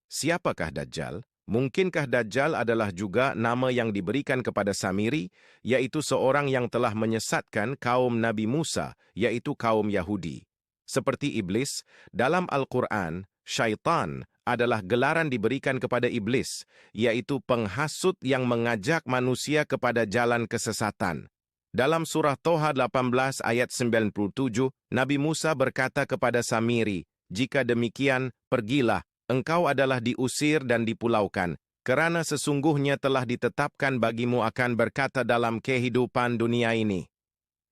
Siapakah Dajjal? Mungkinkah Dajjal adalah juga nama yang diberikan kepada Samiri, yaitu seorang yang telah menyesatkan kaum Nabi Musa, yaitu kaum Yahudi. Seperti iblis, dalam Al-Quran, syaitan adalah gelaran diberikan kepada iblis, yaitu penghasut yang mengajak manusia kepada jalan kesesatan. Dalam surah Toha 18 ayat 97, Nabi Musa berkata kepada Samiri, "Jika demikian, pergilah, engkau adalah diusir dan dipulaukan, kerana sesungguhnya telah ditetapkan bagimu akan berkata dalam kehidupan dunia ini.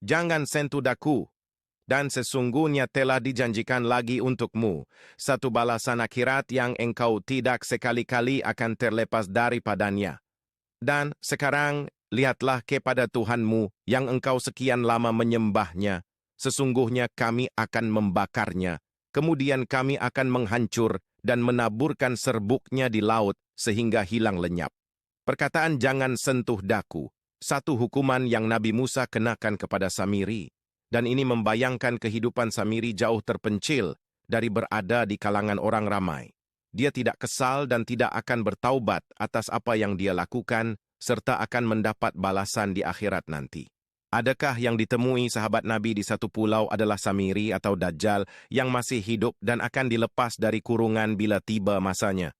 Jangan sentuh daku, dan sesungguhnya telah dijanjikan lagi untukmu satu balasan akhirat yang engkau tidak sekali-kali akan terlepas daripadanya. Dan sekarang, lihatlah kepada Tuhanmu yang engkau sekian lama menyembahnya. Sesungguhnya kami akan membakarnya, kemudian kami akan menghancur dan menaburkan serbuknya di laut sehingga hilang lenyap." Perkataan jangan sentuh daku, satu hukuman yang Nabi Musa kenakan kepada Samiri, dan ini membayangkan kehidupan Samiri jauh terpencil dari berada di kalangan orang ramai. Dia tidak kesal dan tidak akan bertaubat atas apa yang dia lakukan, serta akan mendapat balasan di akhirat nanti. Adakah yang ditemui sahabat Nabi di satu pulau adalah Samiri atau Dajjal yang masih hidup dan akan dilepas dari kurungan bila tiba masanya?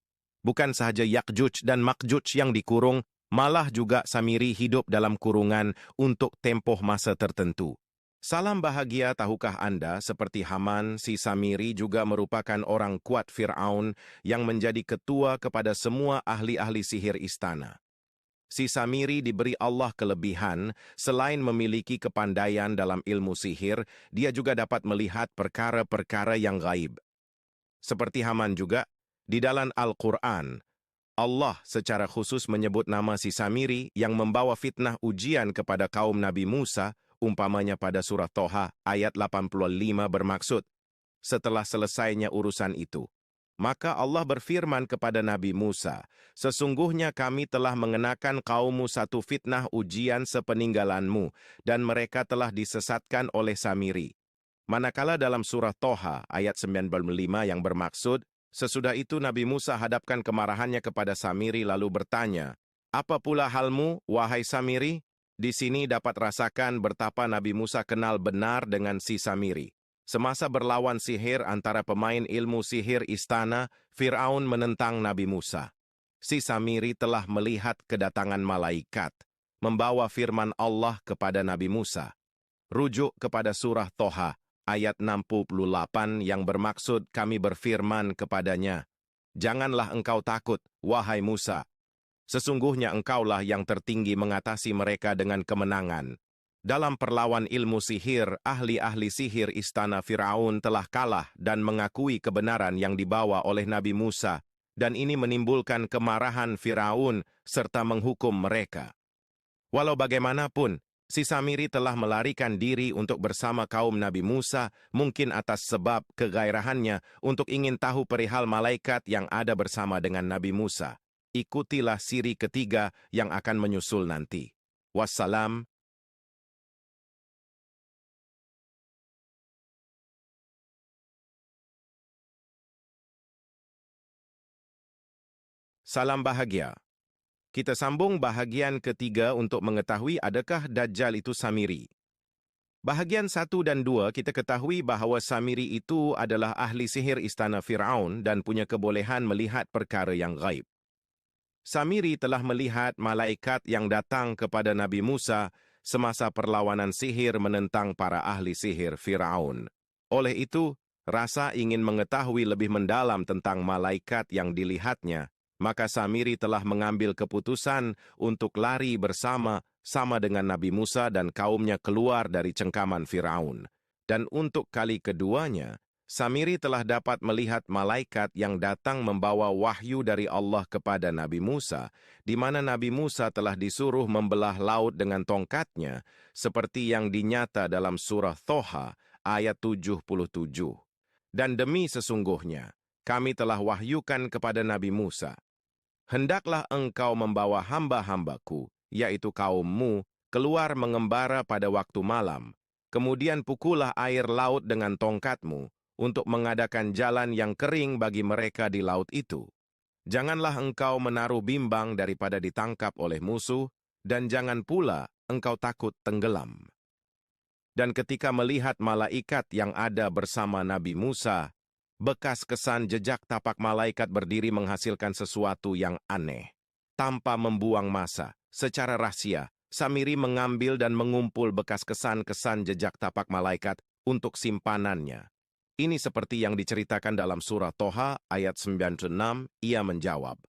Bukan sahaja Yakjuj dan Makjuj yang dikurung, malah juga Samiri hidup dalam kurungan untuk tempoh masa tertentu. Salam bahagia, tahukah Anda, seperti Haman, si Samiri juga merupakan orang kuat Fir'aun yang menjadi ketua kepada semua ahli-ahli sihir istana. Si Samiri diberi Allah kelebihan, selain memiliki kepandaian dalam ilmu sihir, dia juga dapat melihat perkara-perkara yang gaib. Seperti Haman juga, di dalam Al-Quran, Allah secara khusus menyebut nama si Samiri yang membawa fitnah ujian kepada kaum Nabi Musa, umpamanya pada surah Toha ayat 85 bermaksud, setelah selesainya urusan itu, maka Allah berfirman kepada Nabi Musa, "Sesungguhnya kami telah mengenakan kaummu satu fitnah ujian sepeninggalanmu, dan mereka telah disesatkan oleh Samiri." Manakala dalam surah Toha ayat 95 yang bermaksud, sesudah itu Nabi Musa hadapkan kemarahannya kepada Samiri lalu bertanya, "Apa pula halmu, wahai Samiri?" Di sini dapat rasakan betapa Nabi Musa kenal benar dengan si Samiri. Semasa berlawan sihir antara pemain ilmu sihir istana, Fir'aun menentang Nabi Musa. Si Samiri telah melihat kedatangan malaikat, membawa firman Allah kepada Nabi Musa. Rujuk kepada surah Toha, ayat 68 yang bermaksud kami berfirman kepadanya, "Janganlah engkau takut, wahai Musa. Sesungguhnya engkaulah yang tertinggi mengatasi mereka dengan kemenangan." Dalam perlawan ilmu sihir, ahli-ahli sihir istana Fir'aun telah kalah dan mengakui kebenaran yang dibawa oleh Nabi Musa, dan ini menimbulkan kemarahan Fir'aun serta menghukum mereka. Walau bagaimanapun, si Samiri telah melarikan diri untuk bersama kaum Nabi Musa, mungkin atas sebab kegairahannya untuk ingin tahu perihal malaikat yang ada bersama dengan Nabi Musa. Ikutilah siri ketiga yang akan menyusul nanti. Wassalam. Salam bahagia. Kita sambung bahagian ketiga untuk mengetahui adakah Dajjal itu Samiri. Bahagian 1 dan 2 kita ketahui bahawa Samiri itu adalah ahli sihir istana Fir'aun dan punya kebolehan melihat perkara yang gaib. Samiri telah melihat malaikat yang datang kepada Nabi Musa semasa perlawanan sihir menentang para ahli sihir Fir'aun. Oleh itu, rasa ingin mengetahui lebih mendalam tentang malaikat yang dilihatnya, maka Samiri telah mengambil keputusan untuk lari bersama dengan Nabi Musa dan kaumnya keluar dari cengkaman Fir'aun. Dan untuk kali keduanya, Samiri telah dapat melihat malaikat yang datang membawa wahyu dari Allah kepada Nabi Musa, di mana Nabi Musa telah disuruh membelah laut dengan tongkatnya, seperti yang dinyata dalam surah Toha ayat 77. Dan demi sesungguhnya, kami telah wahyukan kepada Nabi Musa, "Hendaklah engkau membawa hamba-hambaku, yaitu kaummu, keluar mengembara pada waktu malam. Kemudian pukullah air laut dengan tongkatmu, untuk mengadakan jalan yang kering bagi mereka di laut itu. Janganlah engkau menaruh bimbang daripada ditangkap oleh musuh, dan jangan pula engkau takut tenggelam. Dan ketika melihat malaikat yang ada bersama Nabi Musa, bekas kesan jejak tapak malaikat berdiri menghasilkan sesuatu yang aneh. Tanpa membuang masa, secara rahasia, Samiri mengambil dan mengumpul bekas kesan-kesan jejak tapak malaikat untuk simpanannya. Ini seperti yang diceritakan dalam surah Toha ayat 96, ia menjawab,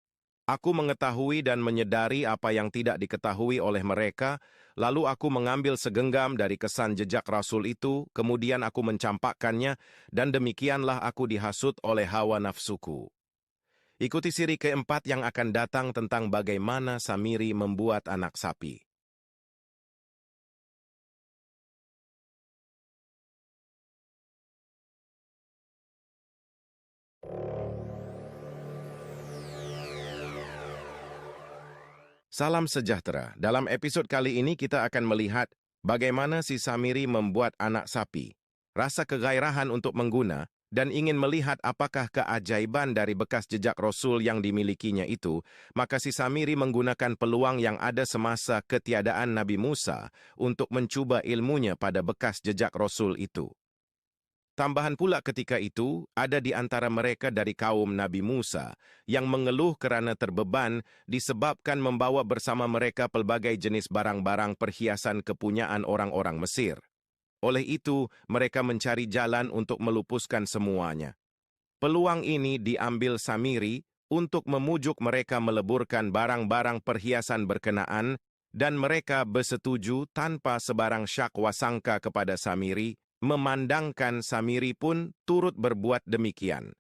"Aku mengetahui dan menyadari apa yang tidak diketahui oleh mereka, lalu aku mengambil segenggam dari kesan jejak Rasul itu, kemudian aku mencampakkannya, dan demikianlah aku dihasut oleh hawa nafsuku." Ikuti siri keempat yang akan datang tentang bagaimana Samiri membuat anak sapi. Salam sejahtera. Dalam episod kali ini kita akan melihat bagaimana si Samiri membuat anak sapi. Rasa kegairahan untuk mengguna dan ingin melihat apakah keajaiban dari bekas jejak Rasul yang dimilikinya itu, maka si Samiri menggunakan peluang yang ada semasa ketiadaan Nabi Musa untuk mencuba ilmunya pada bekas jejak Rasul itu. Tambahan pula ketika itu, ada di antara mereka dari kaum Nabi Musa yang mengeluh kerana terbeban disebabkan membawa bersama mereka pelbagai jenis barang-barang perhiasan kepunyaan orang-orang Mesir. Oleh itu, mereka mencari jalan untuk melupuskan semuanya. Peluang ini diambil Samiri untuk memujuk mereka meleburkan barang-barang perhiasan berkenaan dan mereka bersetuju tanpa sebarang syak wasangka kepada Samiri, memandangkan Samiri pun turut berbuat demikian.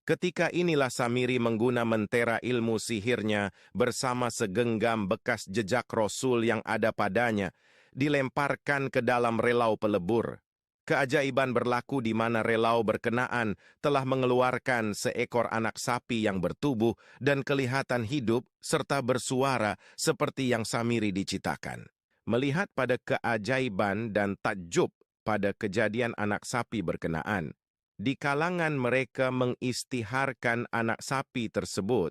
Ketika inilah Samiri mengguna mentera ilmu sihirnya bersama segenggam bekas jejak Rasul yang ada padanya, dilemparkan ke dalam relau pelebur. Keajaiban berlaku di mana relau berkenaan telah mengeluarkan seekor anak sapi yang bertubuh dan kelihatan hidup serta bersuara seperti yang Samiri diciptakan. Melihat pada keajaiban dan takjub pada kejadian anak sapi berkenaan, di kalangan mereka mengistiharkan anak sapi tersebut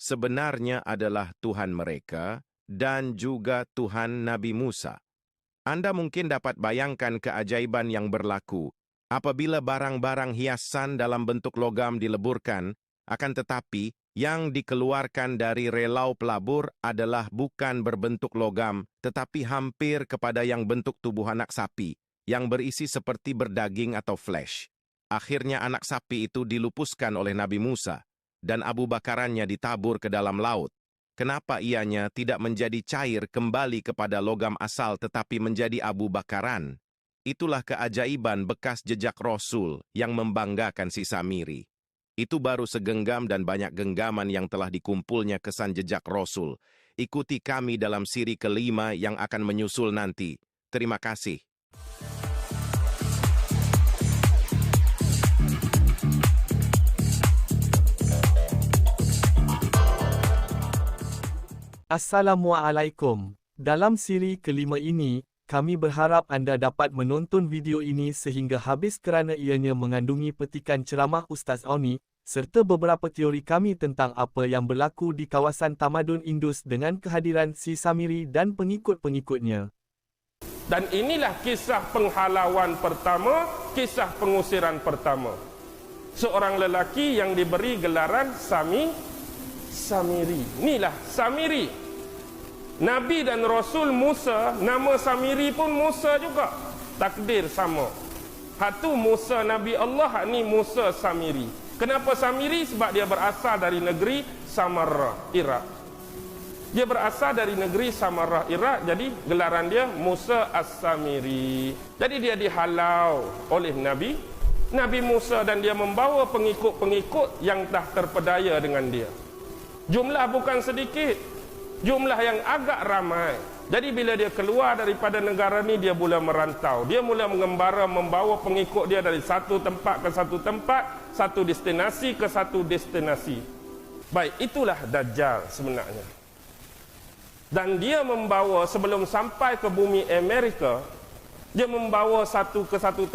sebenarnya adalah Tuhan mereka dan juga Tuhan Nabi Musa. Anda mungkin dapat bayangkan keajaiban yang berlaku apabila barang-barang hiasan dalam bentuk logam dileburkan, akan tetapi yang dikeluarkan dari relau pelabur adalah bukan berbentuk logam, tetapi hampir kepada yang bentuk tubuh anak sapi, yang berisi seperti berdaging atau flesh. Akhirnya anak sapi itu dilupuskan oleh Nabi Musa, dan Abu Bakarannya ditabur ke dalam laut. Kenapa ianya tidak menjadi cair kembali kepada logam asal tetapi menjadi Abu Bakaran? Itulah keajaiban bekas jejak Rasul yang membanggakan si Samiri. Itu baru segenggam dan banyak genggaman yang telah dikumpulnya kesan jejak Rasul. Ikuti kami dalam siri kelima yang akan menyusul nanti. Terima kasih. Assalamualaikum. Dalam siri kelima ini, kami berharap anda dapat menonton video ini sehingga habis kerana ianya mengandungi petikan ceramah Ustaz Oni, serta beberapa teori kami tentang apa yang berlaku di kawasan tamadun Indus dengan kehadiran si Samiri dan pengikut-pengikutnya. Dan inilah kisah penghalauan pertama, kisah pengusiran pertama. Seorang lelaki yang diberi gelaran Samiri. Inilah Samiri. Nabi dan Rasul Musa, nama Samiri pun Musa juga. Takdir sama. Hatu Musa Nabi Allah, ni Musa Samiri. Kenapa Samiri? Sebab dia berasal dari negeri Samarra, Iraq. Dia berasal dari negeri Samarra, Iraq. Jadi gelaran dia Musa As-Samiri. Jadi dia dihalau oleh Nabi Musa dan dia membawa pengikut-pengikut yang dah terpedaya dengan dia. Jumlah bukan sedikit, jumlah yang agak ramai. Jadi bila dia keluar daripada negara ni, dia mula merantau. Dia mula mengembara, membawa pengikut dia dari satu tempat ke satu tempat, satu destinasi ke satu destinasi. Baik, itulah Dajjal sebenarnya. Dan dia membawa sebelum sampai ke bumi Amerika, Dia membawa satu ke satu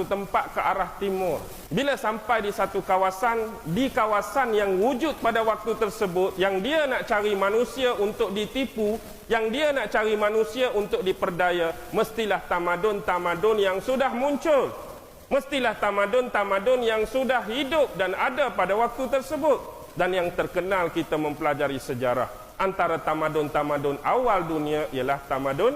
tempat ke arah timur. Bila sampai di satu kawasan, di kawasan yang wujud pada waktu tersebut, yang dia nak cari manusia untuk ditipu, yang dia nak cari manusia untuk diperdaya, mestilah tamadun-tamadun yang sudah muncul. Mestilah tamadun-tamadun yang sudah hidup dan ada pada waktu tersebut. Dan yang terkenal kita mempelajari sejarah, antara tamadun-tamadun awal dunia ialah tamadun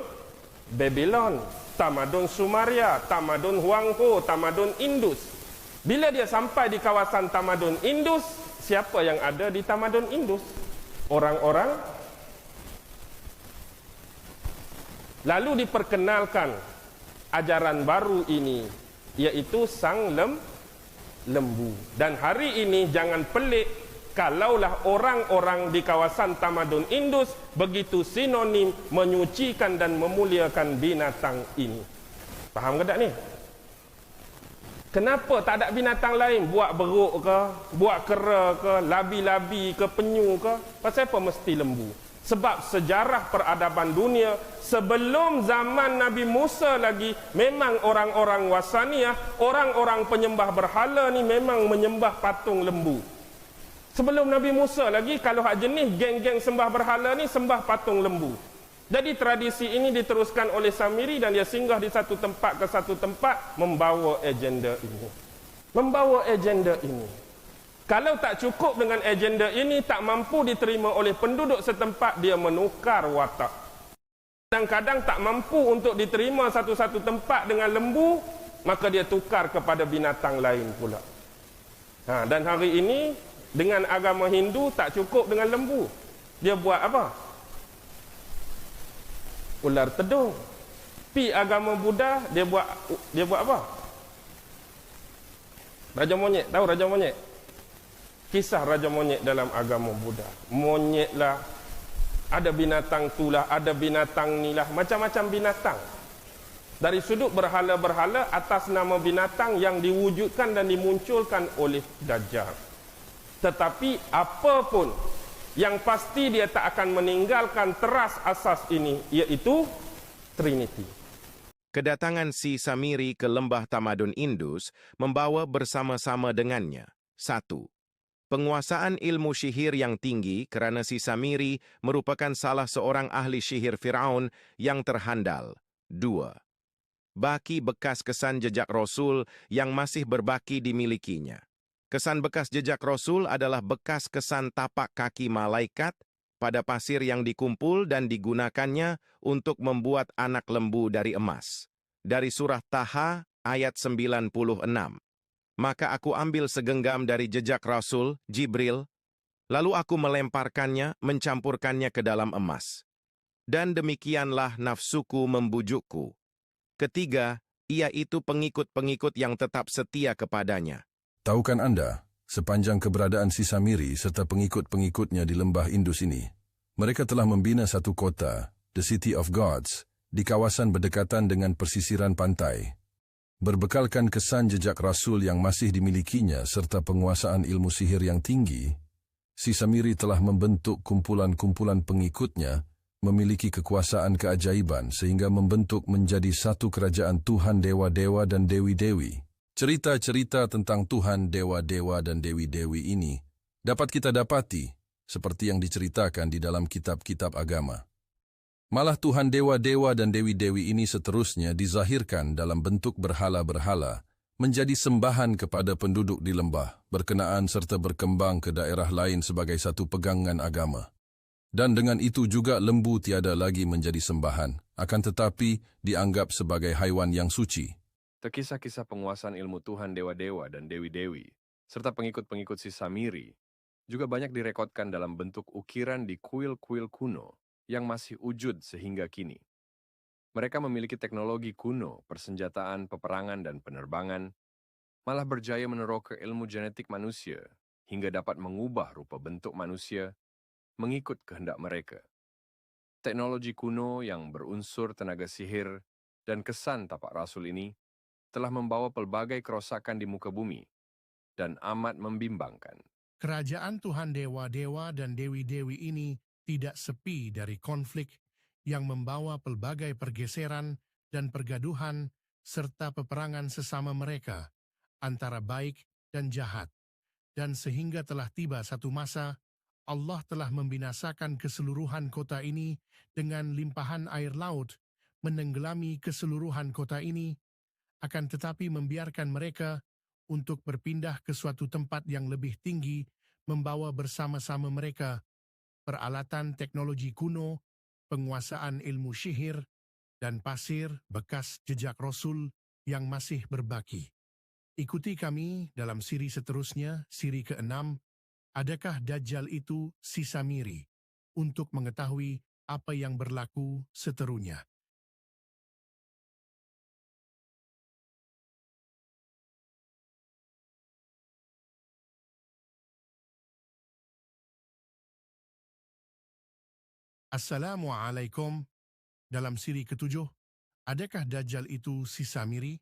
Babylon, tamadun Sumeria, tamadun Huangho, tamadun Indus. Bila dia sampai di kawasan tamadun Indus, siapa yang ada di tamadun Indus? Orang-orang. Lalu diperkenalkan ajaran baru ini, iaitu sang lembu. Dan hari ini jangan pelik kalaulah orang-orang di kawasan tamadun Indus begitu sinonim menyucikan dan memuliakan binatang ini. Faham ke tak ni? Kenapa tak ada binatang lain? Buat beruk ke, buat kera ke, labi-labi ke, penyu ke? Pasal apa mesti lembu? Sebab sejarah peradaban dunia sebelum zaman Nabi Musa lagi, memang orang-orang wasaniyah, orang-orang penyembah berhala ni memang menyembah patung lembu. Sebelum Nabi Musa lagi, kalau hak jenis geng-geng sembah berhala ni sembah patung lembu. Jadi tradisi ini diteruskan oleh Samiri dan dia singgah di satu tempat ke satu tempat membawa agenda ini. Membawa agenda ini. Kalau tak cukup dengan agenda ini, tak mampu diterima oleh penduduk setempat, dia menukar watak. Kadang-kadang tak mampu untuk diterima satu-satu tempat dengan lembu, maka dia tukar kepada binatang lain pula. Dan hari ini dengan agama Hindu tak cukup dengan lembu. Dia buat apa? Ular tedung. Pi agama Buddha dia buat apa? Raja monyet. Tahu raja monyet? Kisah raja monyet dalam agama Buddha. Monyet lah, ada binatang tu lah, ada binatang ni lah, macam-macam binatang. Dari sudut berhala-berhala atas nama binatang yang diwujudkan dan dimunculkan oleh Dajjal. Tetapi apapun yang pasti dia tak akan meninggalkan teras asas ini, iaitu Trinity. Kedatangan si Samiri ke lembah tamadun Indus membawa bersama-sama dengannya: 1. Penguasaan ilmu sihir yang tinggi kerana si Samiri merupakan salah seorang ahli sihir Firaun yang terhandal. 2. Baki bekas kesan jejak Rasul yang masih berbaki dimilikinya. Kesan bekas jejak Rasul adalah bekas kesan tapak kaki malaikat pada pasir yang dikumpul dan digunakannya untuk membuat anak lembu dari emas. Dari surah Taha ayat 96. Maka aku ambil segenggam dari jejak Rasul, Jibril, lalu aku melemparkannya, mencampurkannya ke dalam emas. Dan demikianlah nafsuku membujukku. 3, ia itu pengikut-pengikut yang tetap setia kepadanya. Tahukan anda, sepanjang keberadaan si Samiri serta pengikut-pengikutnya di lembah Indus ini, mereka telah membina satu kota, The City of Gods, di kawasan berdekatan dengan persisiran pantai. Berbekalkan kesan jejak Rasul yang masih dimilikinya serta penguasaan ilmu sihir yang tinggi, si Samiri telah membentuk kumpulan-kumpulan pengikutnya, memiliki kekuasaan keajaiban sehingga membentuk menjadi satu kerajaan Tuhan dewa-dewa dan dewi-dewi. Cerita-cerita tentang Tuhan, dewa-dewa dan dewi-dewi ini dapat kita dapati seperti yang diceritakan di dalam kitab-kitab agama. Malah Tuhan dewa-dewa dan dewi-dewi ini seterusnya dizahirkan dalam bentuk berhala-berhala, menjadi sembahan kepada penduduk di lembah, berkenaan serta berkembang ke daerah lain sebagai satu pegangan agama. Dan dengan itu juga lembu tiada lagi menjadi sembahan, akan tetapi dianggap sebagai haiwan yang suci. Kisah-kisah penguasaan ilmu Tuhan dewa-dewa dan dewi-dewi, serta pengikut-pengikut si Samiri, juga banyak direkodkan dalam bentuk ukiran di kuil-kuil kuno yang masih wujud sehingga kini. Mereka memiliki teknologi kuno, persenjataan, peperangan, dan penerbangan, malah berjaya meneroka ilmu genetik manusia hingga dapat mengubah rupa bentuk manusia mengikut kehendak mereka. Teknologi kuno yang berunsur tenaga sihir dan kesan tapak Rasul ini telah membawa pelbagai kerosakan di muka bumi dan amat membimbangkan. Kerajaan Tuhan dewa-dewa dan dewi-dewi ini tidak sepi dari konflik yang membawa pelbagai pergeseran dan pergaduhan, serta peperangan sesama mereka, antara baik dan jahat. Dan sehingga telah tiba satu masa, Allah telah membinasakan keseluruhan kota ini dengan limpahan air laut, menenggelami keseluruhan kota ini, akan tetapi membiarkan mereka untuk berpindah ke suatu tempat yang lebih tinggi, membawa bersama-sama mereka peralatan teknologi kuno, penguasaan ilmu sihir, dan pasir bekas jejak Rasul yang masih berbaki. Ikuti kami dalam siri seterusnya, siri ke-6, Adakah Dajjal itu si Samiri, untuk mengetahui apa yang berlaku seterusnya. Assalamualaikum. Dalam siri ke-7, adakah Dajjal itu si Samiri?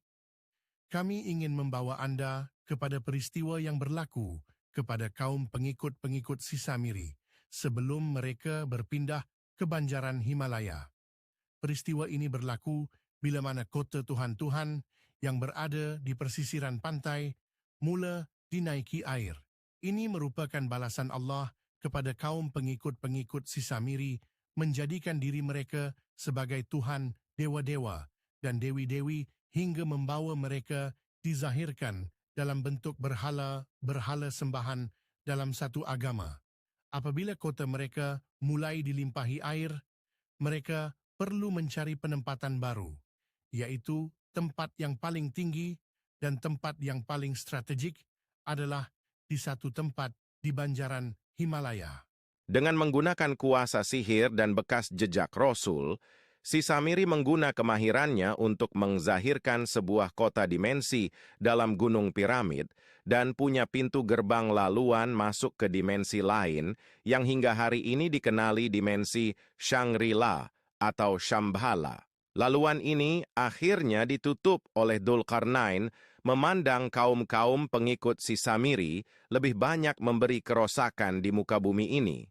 Kami ingin membawa Anda kepada peristiwa yang berlaku kepada kaum pengikut-pengikut si Samiri sebelum mereka berpindah ke banjaran Himalaya. Peristiwa ini berlaku bila mana kota Tuhan-Tuhan yang berada di persisiran pantai mula dinaiki air. Ini merupakan balasan Allah kepada kaum pengikut-pengikut si Samiri menjadikan diri mereka sebagai Tuhan, dewa-dewa dan dewi-dewi hingga membawa mereka dizahirkan dalam bentuk berhala sembahan dalam satu agama. Apabila kota mereka mulai dilimpahi air, mereka perlu mencari penempatan baru, yaitu tempat yang paling tinggi dan tempat yang paling strategik adalah di satu tempat di banjaran Himalaya. Dengan menggunakan kuasa sihir dan bekas jejak Rasul, si Samiri mengguna kemahirannya untuk menzahirkan sebuah kota dimensi dalam gunung piramid dan punya pintu gerbang laluan masuk ke dimensi lain yang hingga hari ini dikenali dimensi Shangri-La atau Shambhala. Laluan ini akhirnya ditutup oleh Dzulqarnain memandang kaum-kaum pengikut si Samiri lebih banyak memberi kerosakan di muka bumi ini.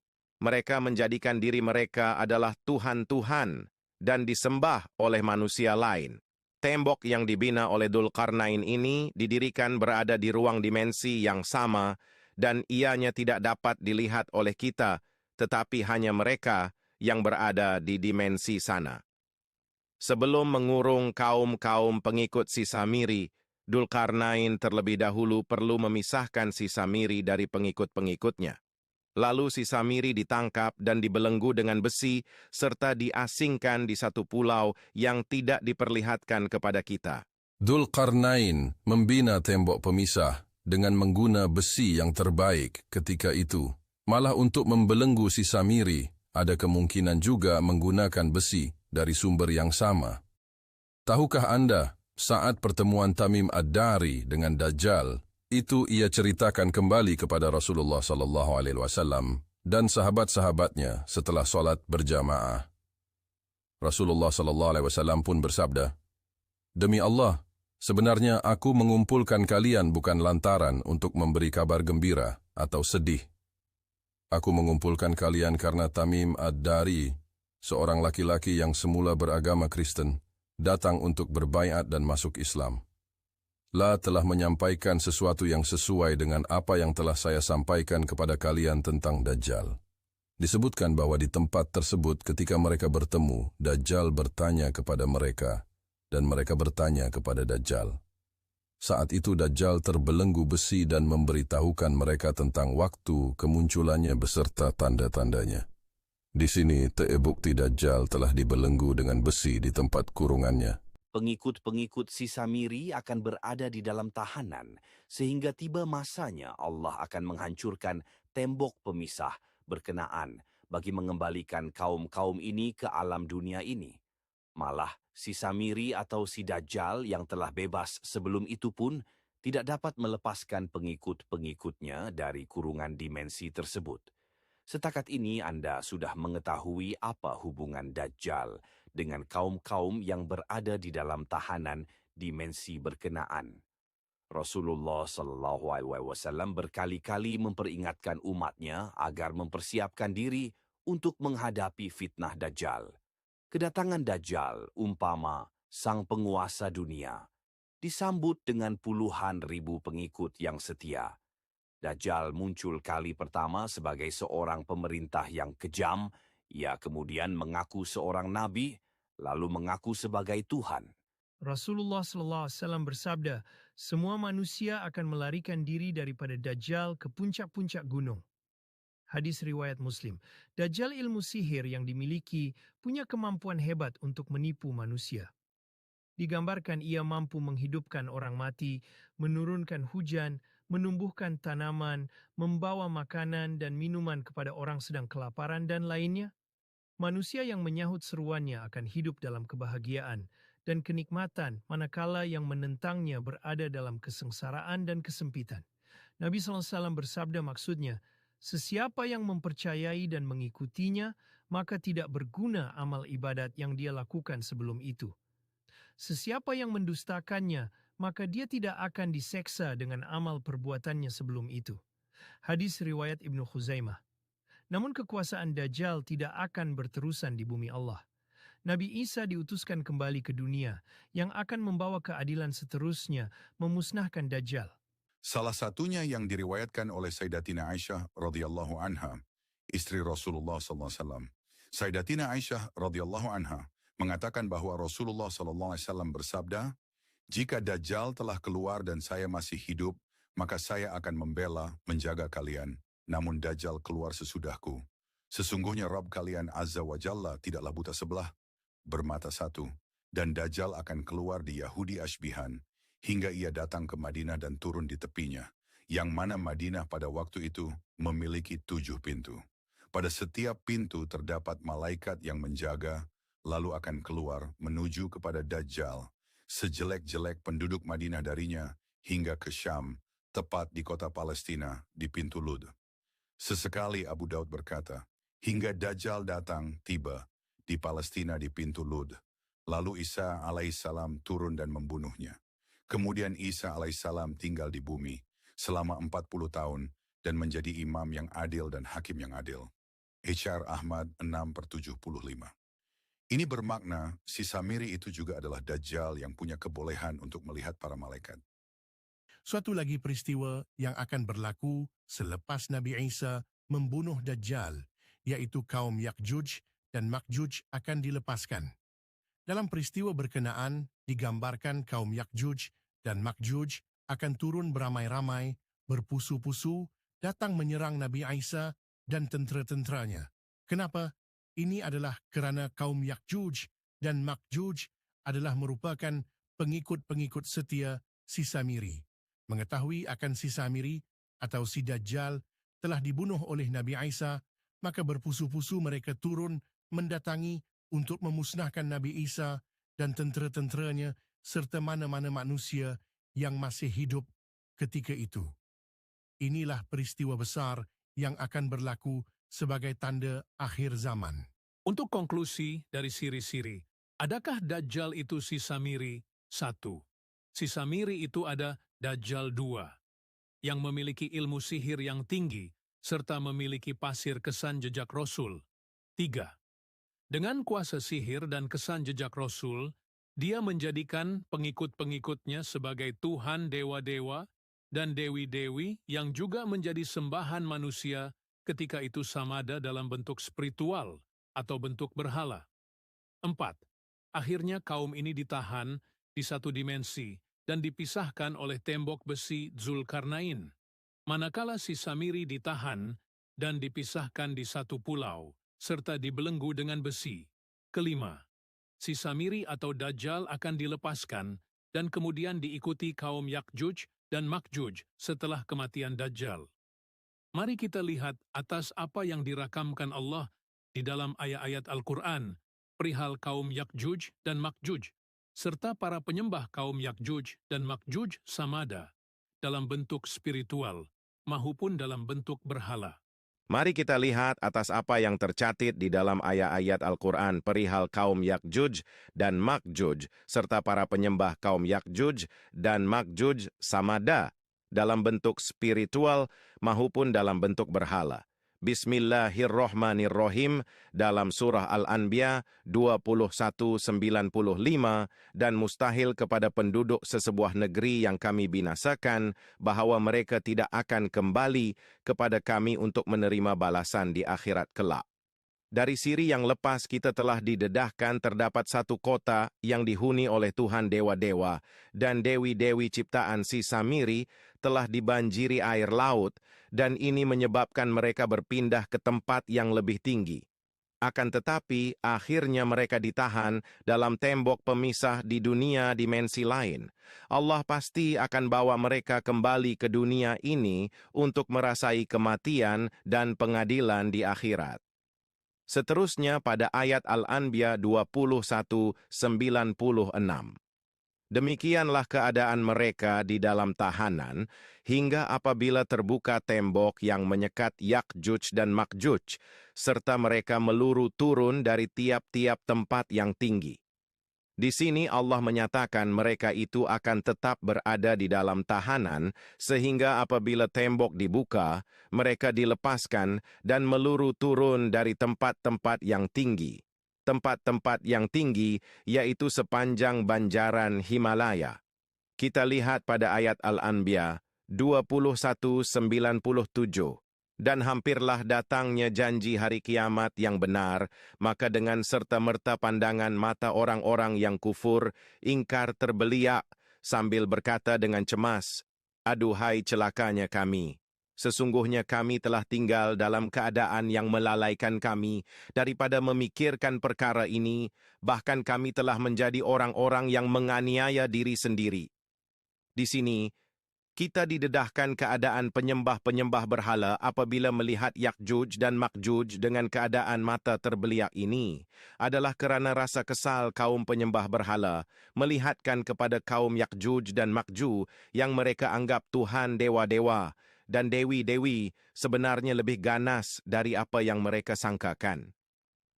Mereka menjadikan diri mereka adalah Tuhan-Tuhan dan disembah oleh manusia lain. Tembok yang dibina oleh Dzulqarnain ini didirikan berada di ruang dimensi yang sama dan ianya tidak dapat dilihat oleh kita, tetapi hanya mereka yang berada di dimensi sana. Sebelum mengurung kaum-kaum pengikut si Samiri, Dzulqarnain terlebih dahulu perlu memisahkan si Samiri dari pengikut-pengikutnya. Lalu si Samiri ditangkap dan dibelenggu dengan besi serta diasingkan di satu pulau yang tidak diperlihatkan kepada kita. Dzulqarnain membina tembok pemisah dengan mengguna besi yang terbaik ketika itu. Malah untuk membelenggu si Samiri, ada kemungkinan juga menggunakan besi dari sumber yang sama. Tahukah Anda, saat pertemuan Tamim Ad-Dari dengan Dajjal, itu ia ceritakan kembali kepada Rasulullah SAW dan sahabat-sahabatnya setelah solat berjamaah. Rasulullah SAW pun bersabda, "Demi Allah, sebenarnya aku mengumpulkan kalian bukan lantaran untuk memberi kabar gembira atau sedih. Aku mengumpulkan kalian karena Tamim Ad-Dari, seorang laki-laki yang semula beragama Kristen, datang untuk berbaiat dan masuk Islam. La telah menyampaikan sesuatu yang sesuai dengan apa yang telah saya sampaikan kepada kalian tentang Dajjal." Disebutkan bahwa di tempat tersebut ketika mereka bertemu, Dajjal bertanya kepada mereka, dan mereka bertanya kepada Dajjal. Saat itu Dajjal terbelenggu besi dan memberitahukan mereka tentang waktu kemunculannya beserta tanda-tandanya. Di sini terbukti Dajjal telah dibelenggu dengan besi di tempat kurungannya. Pengikut-pengikut si Samiri akan berada di dalam tahanan, sehingga tiba masanya Allah akan menghancurkan tembok pemisah berkenaan bagi mengembalikan kaum-kaum ini ke alam dunia ini. Malah, si Samiri atau si Dajjal yang telah bebas sebelum itu pun tidak dapat melepaskan pengikut-pengikutnya dari kurungan dimensi tersebut. Setakat ini Anda sudah mengetahui apa hubungan Dajjal dengan kaum-kaum yang berada di dalam tahanan dimensi berkenaan. Rasulullah SAW berkali-kali memperingatkan umatnya agar mempersiapkan diri untuk menghadapi fitnah Dajjal. Kedatangan Dajjal umpama sang penguasa dunia, disambut dengan puluhan ribu pengikut yang setia. Dajjal muncul kali pertama sebagai seorang pemerintah yang kejam. Ia kemudian mengaku seorang nabi, lalu mengaku sebagai Tuhan. Rasulullah SAW bersabda, semua manusia akan melarikan diri daripada Dajjal ke puncak-puncak gunung. Hadis riwayat Muslim. Dajjal ilmu sihir yang dimiliki punya kemampuan hebat untuk menipu manusia. Digambarkan ia mampu menghidupkan orang mati, menurunkan hujan, menumbuhkan tanaman, membawa makanan dan minuman kepada orang sedang kelaparan dan lainnya. Manusia yang menyahut seruannya akan hidup dalam kebahagiaan dan kenikmatan manakala yang menentangnya berada dalam kesengsaraan dan kesempitan. Nabi SAW bersabda maksudnya, sesiapa yang mempercayai dan mengikutinya, maka tidak berguna amal ibadat yang dia lakukan sebelum itu. Sesiapa yang mendustakannya, maka dia tidak akan diseksa dengan amal perbuatannya sebelum itu. Hadis riwayat Ibnu Khuzaimah. Namun kekuasaan Dajjal tidak akan berterusan di bumi Allah. Nabi Isa diutuskan kembali ke dunia yang akan membawa keadilan seterusnya, memusnahkan Dajjal. Salah satunya yang diriwayatkan oleh Sayyidatina Aisyah radhiyallahu anha, istri Rasulullah SAW. Sayyidatina Aisyah radhiyallahu anha mengatakan bahwa Rasulullah SAW bersabda, jika Dajjal telah keluar dan saya masih hidup, maka saya akan membela, menjaga kalian. Namun Dajjal keluar sesudahku. Sesungguhnya Rabb kalian Azza wa Jalla tidaklah buta sebelah, bermata satu, dan Dajjal akan keluar di Yahudi Ashbihan, hingga ia datang ke Madinah dan turun di tepinya, yang mana Madinah pada waktu itu memiliki 7 pintu. Pada setiap pintu terdapat malaikat yang menjaga, lalu akan keluar menuju kepada Dajjal, sejelek-jelek penduduk Madinah darinya, hingga ke Syam, tepat di kota Palestina, di pintu Lud. Sesekali Abu Daud berkata, hingga Dajjal datang tiba di Palestina di pintu Lud. Lalu Isa alaihissalam turun dan membunuhnya. Kemudian Isa alaihissalam tinggal di bumi selama 40 tahun dan menjadi imam yang adil dan hakim yang adil. H.R. Ahmad 6/75. Ini bermakna si Samiri itu juga adalah Dajjal yang punya kebolehan untuk melihat para malaikat. Suatu lagi peristiwa yang akan berlaku selepas Nabi Isa membunuh Dajjal, yaitu kaum Ya'juj dan Ma'juj akan dilepaskan. Dalam peristiwa berkenaan, digambarkan kaum Ya'juj dan Ma'juj akan turun beramai-ramai, berpusu-pusu, datang menyerang Nabi Isa dan tentera-tenteranya. Kenapa? Ini adalah kerana kaum Ya'juj dan Ma'juj adalah merupakan pengikut-pengikut setia si Samiri. Mengetahui akan si Samiri atau si Dajjal telah dibunuh oleh Nabi Isa, maka berpusu-pusu mereka turun mendatangi untuk memusnahkan Nabi Isa dan tentera-tenteranya serta mana-mana manusia yang masih hidup ketika itu. Inilah peristiwa besar yang akan berlaku sebagai tanda akhir zaman. Untuk konklusi dari siri-siri, adakah Dajjal itu si Samiri? 1. Si Samiri itu ada Dajjal 2, yang memiliki ilmu sihir yang tinggi, serta memiliki pasir kesan jejak Rasul. 3. Dengan kuasa sihir dan kesan jejak Rasul, dia menjadikan pengikut-pengikutnya sebagai Tuhan dewa-dewa dan dewi-dewi yang juga menjadi sembahan manusia ketika itu samada dalam bentuk spiritual atau bentuk berhala. 4. Akhirnya kaum ini ditahan di satu dimensi dan dipisahkan oleh tembok besi Zulkarnain, manakala si Samiri ditahan dan dipisahkan di satu pulau, serta dibelenggu dengan besi. 5. Si Samiri atau Dajjal akan dilepaskan dan kemudian diikuti kaum Ya'juj dan Ma'juj setelah kematian Dajjal. Mari kita lihat atas apa yang dirakamkan Allah di dalam ayat-ayat Al-Quran perihal kaum Ya'juj dan Ma'juj, serta para penyembah kaum Ya'juj dan Ma'juj samada, dalam bentuk spiritual maupun dalam bentuk berhala. Mari kita lihat atas apa yang tercatat di dalam ayat-ayat Al-Quran perihal kaum Ya'juj dan Ma'juj, serta para penyembah kaum Ya'juj dan Ma'juj samada, dalam bentuk spiritual maupun dalam bentuk berhala. Bismillahirrohmanirrohim dalam surah Al-Anbiya 21:95 dan mustahil kepada penduduk sesebuah negeri yang kami binasakan bahawa mereka tidak akan kembali kepada kami untuk menerima balasan di akhirat kelak. Dari siri yang lepas kita telah didedahkan terdapat satu kota yang dihuni oleh Tuhan dewa-dewa dan dewi-dewi ciptaan si Samiri telah dibanjiri air laut dan ini menyebabkan mereka berpindah ke tempat yang lebih tinggi. Akan tetapi akhirnya mereka ditahan dalam tembok pemisah di dunia dimensi lain. Allah pasti akan bawa mereka kembali ke dunia ini untuk merasai kematian dan pengadilan di akhirat. Seterusnya pada ayat Al-Anbiya 21:96. Demikianlah keadaan mereka di dalam tahanan hingga apabila terbuka tembok yang menyekat Yakjuj dan Makjuj, serta mereka meluru turun dari tiap-tiap tempat yang tinggi. Di sini Allah menyatakan mereka itu akan tetap berada di dalam tahanan sehingga apabila tembok dibuka, mereka dilepaskan dan meluru turun dari tempat-tempat yang tinggi. Tempat-tempat yang tinggi yaitu sepanjang banjaran Himalaya. Kita lihat pada ayat Al-Anbiya 21:97. Dan hampirlah datangnya janji hari kiamat yang benar, maka dengan serta-merta pandangan mata orang-orang yang kufur, ingkar terbeliak, sambil berkata dengan cemas, "Aduhai celakanya kami! Sesungguhnya kami telah tinggal dalam keadaan yang melalaikan kami daripada memikirkan perkara ini, bahkan kami telah menjadi orang-orang yang menganiaya diri sendiri." Di sini, kita didedahkan keadaan penyembah-penyembah berhala apabila melihat Yakjuj dan Makjuj dengan keadaan mata terbeliak ini adalah kerana rasa kesal kaum penyembah berhala melihatkan kepada kaum Yakjuj dan Makjuj yang mereka anggap Tuhan dewa-dewa dan dewi-dewi sebenarnya lebih ganas dari apa yang mereka sangkakan.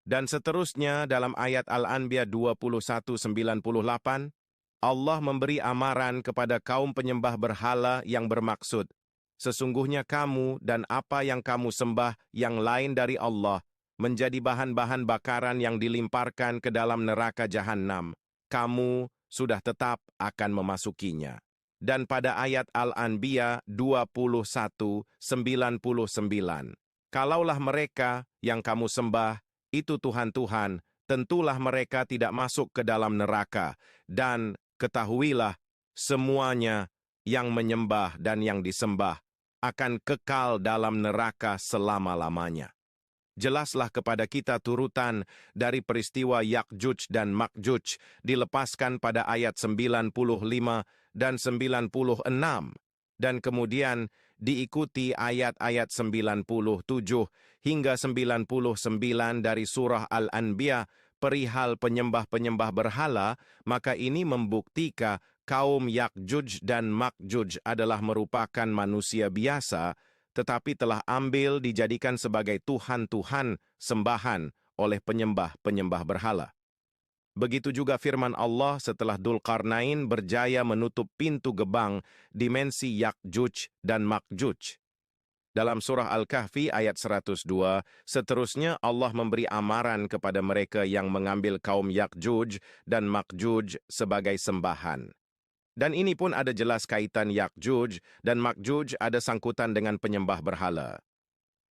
Dan seterusnya dalam ayat Al-Anbiya 21:98, Allah memberi amaran kepada kaum penyembah berhala yang bermaksud, "Sesungguhnya kamu dan apa yang kamu sembah yang lain dari Allah menjadi bahan-bahan bakaran yang dilimparkan ke dalam neraka Jahannam. Kamu sudah tetap akan memasukinya." Dan pada ayat Al-Anbiya 21:99, "Kalaulah mereka yang kamu sembah itu Tuhan-Tuhan, tentulah mereka tidak masuk ke dalam neraka, dan ketahuilah, semuanya yang menyembah dan yang disembah akan kekal dalam neraka selama-lamanya." Jelaslah kepada kita turutan dari peristiwa Yakjuj dan Makjuj dilepaskan pada ayat 95 dan 96, dan kemudian diikuti ayat-ayat 97 hingga 99 dari surah Al-Anbiya perihal penyembah-penyembah berhala, maka ini membuktikan kaum Yakjuj dan Makjuj adalah merupakan manusia biasa, tetapi telah ambil dijadikan sebagai Tuhan-Tuhan sembahan oleh penyembah-penyembah berhala. Begitu juga firman Allah setelah Dzulqarnain berjaya menutup pintu gebang dimensi Yakjuj dan Makjuj. Dalam surah Al-Kahfi ayat 102, seterusnya Allah memberi amaran kepada mereka yang mengambil kaum Yakjuj dan Makjuj sebagai sembahan. Dan ini pun ada jelas kaitan Yakjuj dan Makjuj ada sangkutan dengan penyembah berhala.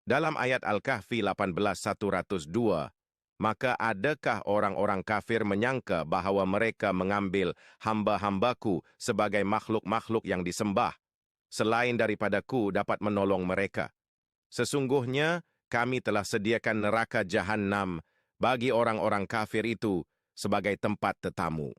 Dalam ayat Al-Kahfi 18:102, "Maka adakah orang-orang kafir menyangka bahawa mereka mengambil hamba-hambaku sebagai makhluk-makhluk yang disembah, selain daripadaku dapat menolong mereka? Sesungguhnya kami telah sediakan neraka Jahannam bagi orang-orang kafir itu sebagai tempat tetamu."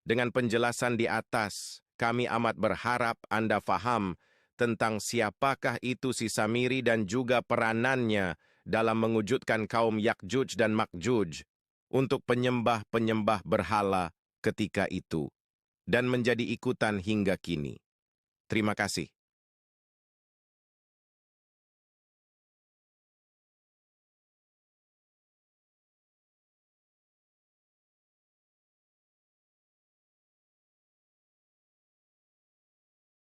Dengan penjelasan di atas, kami amat berharap Anda faham tentang siapakah itu si Samiri dan juga peranannya dalam mewujudkan kaum Yakjuj dan Makjuj untuk penyembah-penyembah berhala ketika itu dan menjadi ikutan hingga kini. Terima kasih.